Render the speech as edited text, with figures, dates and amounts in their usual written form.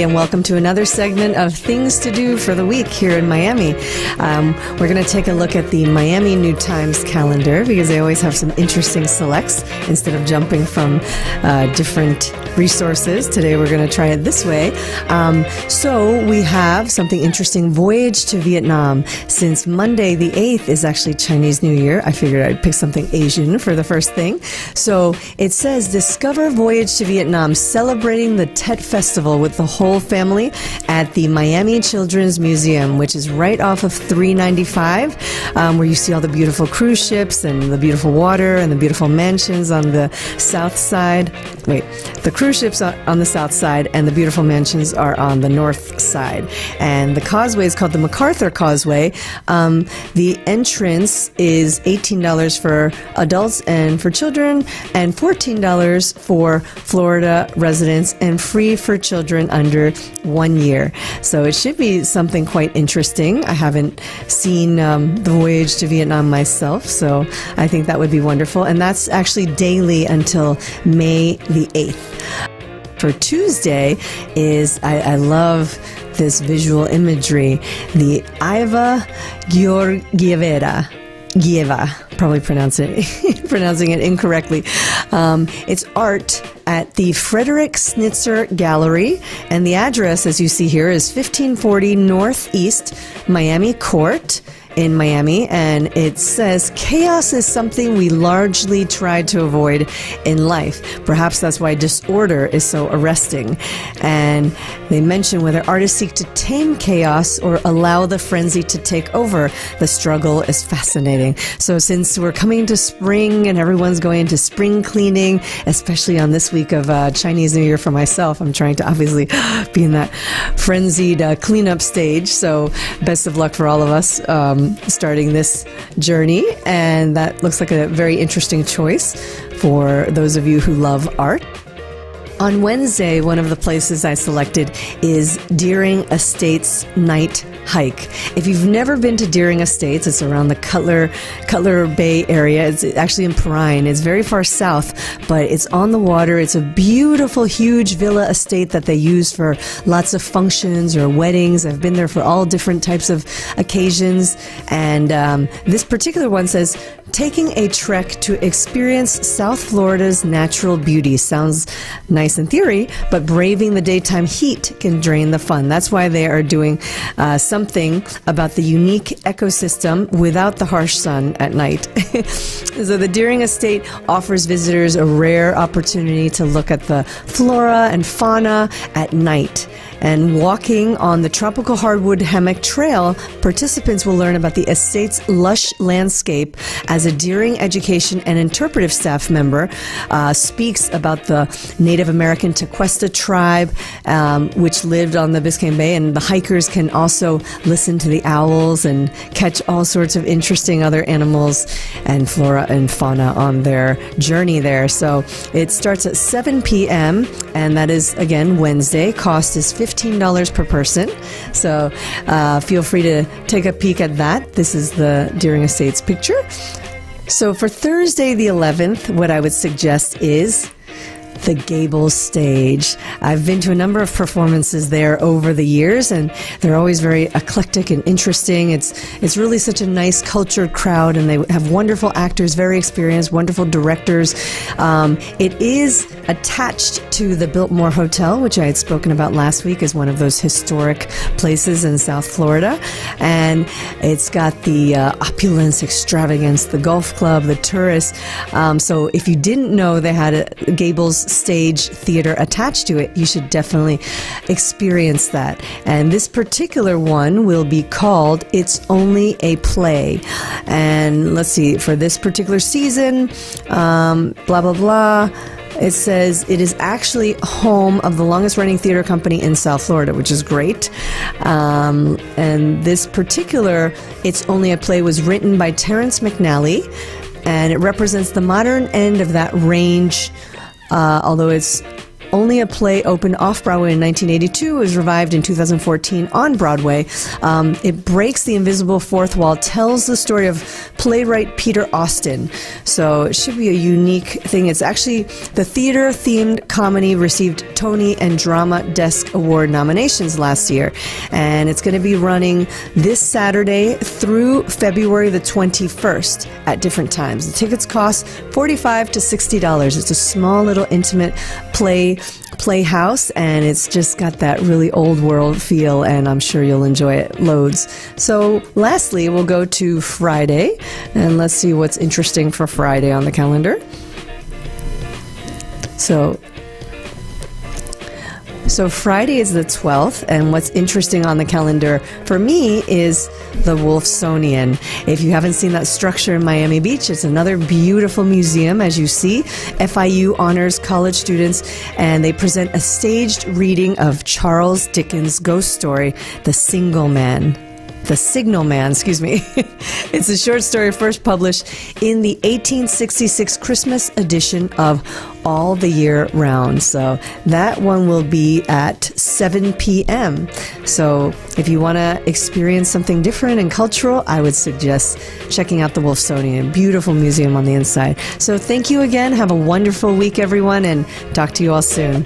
and welcome to another segment of Things to Do for the Week here in Miami. We're going to take a look at the Miami New Times calendar because they always have some interesting selects instead of jumping from different resources. Today we're going to try it this way. So we have something interesting, Voyage to Vietnam. Since Monday the 8th is actually Chinese New Year, I figured I'd pick something Asian for the first thing. So it says, discover Voyage to Vietnam, celebrating the Tet Festival with the whole family at the Miami Children's Museum, which is right off of 395, where you see all the beautiful cruise ships and the beautiful water and the beautiful mansions on the south side. Wait, the cruise ships are on the south side and the beautiful mansions are on the north side. And the causeway is called the MacArthur Causeway. The entrance is $18 for adults and for children, and $14 for Florida residents, and free for children under 1 year. So it should be something quite interesting. I haven't seen the Voyage to Vietnam myself, so I think that would be wonderful. And that's actually daily until May the 8th. For Tuesday is, I love this visual imagery, the Iva Georgieva. Probably pronouncing it incorrectly. It's art at the Frederick Snitzer Gallery, and the address, as you see here, is 1540 Northeast Miami Court in Miami, and it says, chaos is something we largely try to avoid in life. Perhaps that's why disorder is so arresting. And they mention whether artists seek to tame chaos or allow the frenzy to take over, the struggle is fascinating. So since we're coming to spring and everyone's going into spring cleaning, especially on this week of Chinese New Year for myself, I'm trying to obviously be in that frenzied cleanup stage. So best of luck for all of us starting this journey, and that looks like a very interesting choice for those of you who love art. On Wednesday, one of the places I selected is Deering Estates Night Hike. If you've never been to Deering Estates, it's around the Cutler Bay area. It's actually in Perrine. It's very far south, but it's on the water. It's a beautiful, huge villa estate that they use for lots of functions or weddings. I've been there for all different types of occasions. And this particular one says, taking a trek to experience South Florida's natural beauty. Sounds nice in theory, but braving the daytime heat can drain the fun. That's why they are doing something about the unique ecosystem without the harsh sun at night. So the Deering Estate offers visitors a rare opportunity to look at the flora and fauna at night. And walking on the tropical hardwood hammock trail, participants will learn about the estate's lush landscape as a Deering education and interpretive staff member speaks about the Native American Tequesta tribe, which lived on the Biscayne Bay, and the hikers can also listen to the owls and catch all sorts of interesting other animals and flora and fauna on their journey there. So it starts at 7 p.m. and that is, again, Wednesday. Cost is $15 per person. So feel free to take a peek at that. This is the Deering Estates picture. So for Thursday the 11th, what I would suggest is the Gables Stage. I've been to a number of performances there over the years, and they're always very eclectic and interesting. It's really such a nice cultured crowd, and they have wonderful actors, very experienced, wonderful directors. It is attached to the Biltmore Hotel, which I had spoken about last week as one of those historic places in South Florida, and it's got the opulence, extravagance, the golf club, the tourists. So if you didn't know they had a Gables Stage theater attached to it, you should definitely experience that. And this particular one will be called It's Only a Play. And let's see, for this particular season, blah, blah, blah. It says it is actually home of the longest running theater company in South Florida, which is great. And this particular It's Only a Play was written by Terrence McNally, and it represents the modern end of that range, although it's only a play opened off-Broadway in 1982. It was revived in 2014 on Broadway. It breaks the invisible fourth wall, tells the story of playwright Peter Austin. So it should be a unique thing. It's actually the theater-themed comedy received Tony and Drama Desk Award nominations last year. And it's going to be running this Saturday through February the 21st at different times. The tickets cost $45 to $60. It's a small little intimate playhouse, and it's just got that really old world feel, and I'm sure you'll enjoy it loads. So lastly, we'll go to Friday, and let's see what's interesting for Friday on the calendar. So Friday is the 12th, and what's interesting on the calendar for me is the Wolfsonian. If you haven't seen that structure in Miami Beach, it's another beautiful museum, as you see. FIU honors college students, and they present a staged reading of Charles Dickens' ghost story, The Signal Man. It's a short story first published in the 1866 Christmas edition of All the Year Round. So that one will be at 7 p.m. So if you want to experience something different and cultural, I would suggest checking out the Wolfsonian. Beautiful museum on the inside. So thank you again. Have a wonderful week, everyone, and talk to you all soon.